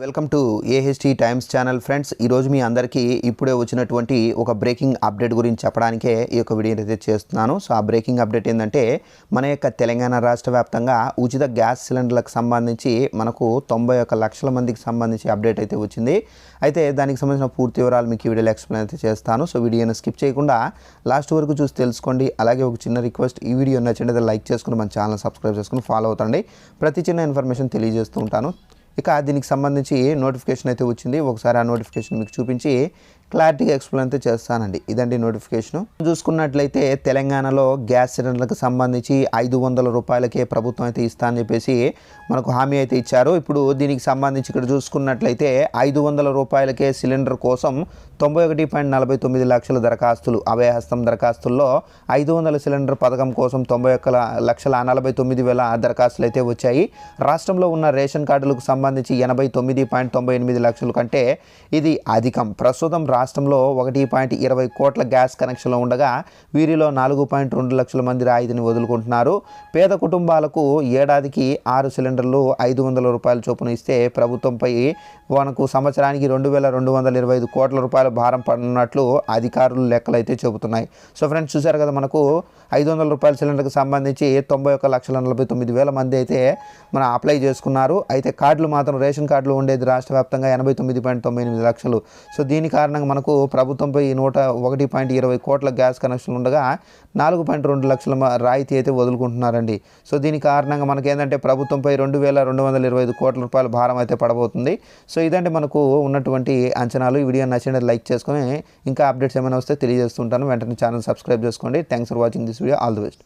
Welcome to AHT times channel friends. ఈరోజు మీ అందరికీ ఇప్పుడే వచ్చినటువంటి ఒక బ్రేకింగ్ అప్డేట్ గురించి చెప్పడానికే ఈ యొక్క వీడియో అయితే చేస్తున్నాను. సో ఆ బ్రేకింగ్ అప్డేట్ ఏంటంటే మన యొక్క తెలంగాణ రాష్ట్ర వ్యాప్తంగా ఉచిత గ్యాస్ సిలిండర్లకు సంబంధించి మనకు 91 లక్షల మందికి సంబంధించి అప్డేట్ అయితే వచ్చింది. అయితే దానికి సంబంధించిన పూర్తి వివరాలు మీకు ఈ వీడియోలో ఎక్స్ప్లెయిన్ అయితే చేస్తాను. సో వీడియోని స్కిప్ చేయకుండా లాస్ట్ వరకు చూసి తెలుసుకోండి. అలాగే ఒక చిన్న రిక్వెస్ట్, ఈ వీడియో నచ్చినట్లయితే లైక్ చేసుకుని మన ఛానల్ సబ్స్క్రైబ్ చేసుకుని ఫాలో అవుతండి. ప్రతి చిన్న ఇన్ఫర్మేషన్ తెలియజేస్తూ ఉంటాను. ఇక దీనికి సంబంధించి నోటిఫికేషన్ అయితే వచ్చింది. ఒకసారి ఆ నోటిఫికేషన్ మీకు చూపించి క్లారిటీగా ఎక్స్ప్లెయిన్ అయితే చేస్తానండి. ఇదండి నోటిఫికేషన్. చూసుకున్నట్లయితే తెలంగాణలో గ్యాస్ సిలిండర్లకు సంబంధించి 500 రూపాయలకే ప్రభుత్వం అయితే ఇస్తా అని చెప్పేసి మనకు హామీ అయితే ఇచ్చారు. ఇప్పుడు దీనికి సంబంధించి ఇక్కడ చూసుకున్నట్లయితే 500 రూపాయలకే సిలిండర్ కోసం 91.49 లక్షల దరఖాస్తులు, అభయహస్తం దరఖాస్తుల్లో 500 సిలిండర్ పథకం కోసం 91,49,000 దరఖాస్తులు అయితే వచ్చాయి. రాష్ట్రంలో ఉన్న రేషన్ కార్డులకు సంబంధించి 89.98 లక్షల కంటే ఇది అధికం. ప్రస్తుతం రాష్ట్రంలో 1.20 కోట్ల గ్యాస్ కనెక్షన్లు ఉండగా వీరిలో 4.2 లక్షల మంది రాయితీని వదులుకుంటున్నారు. పేద కుటుంబాలకు ఏడాదికి 6 సిలిండర్లు 500 రూపాయల చొప్పున ఇస్తే ప్రభుత్వంపై మనకు సంవత్సరానికి 2,225 కోట్ల రూపాయల భారం పడినట్లు అధికారులు లెక్కలైతే చెబుతున్నాయి. సో ఫ్రెండ్స్, చూశారు కదా, మనకు 500 రూపాయల సిలిండర్కి సంబంధించి 91,49,000 మంది అయితే మన అప్లై చేసుకున్నారు. అయితే కార్డులు మాత్రం రేషన్ కార్డులు ఉండేది రాష్ట్ర వ్యాప్తంగా 89.98 లక్షలు. సో దీని కారణంగా మనకు ప్రభుత్వంపై 1.20 కోట్ల గ్యాస్ కనెక్షన్లు ఉండగా 4.2 లక్షల రాయితీ అయితే వదులుకుంటున్నారండి. సో దీని కారణంగా మనకి ఏంటంటే ప్రభుత్వంపై 2,225 కోట్ల రూపాయల భారం అయితే పడబోతుంది. సో ఇదంటే మనకు ఉన్నటువంటి అంచనాలు. ఈ వీడియో నచ్చినట్లయితే లైక్ చేసుకొని ఇంకా అప్డేట్స్ ఏమైనా వస్తే తెలియజేస్తుంటాను. వెంటనే ఛానల్ సబ్స్క్రైబ్ చేసుకోండి. Thanks for watching this video. All the best.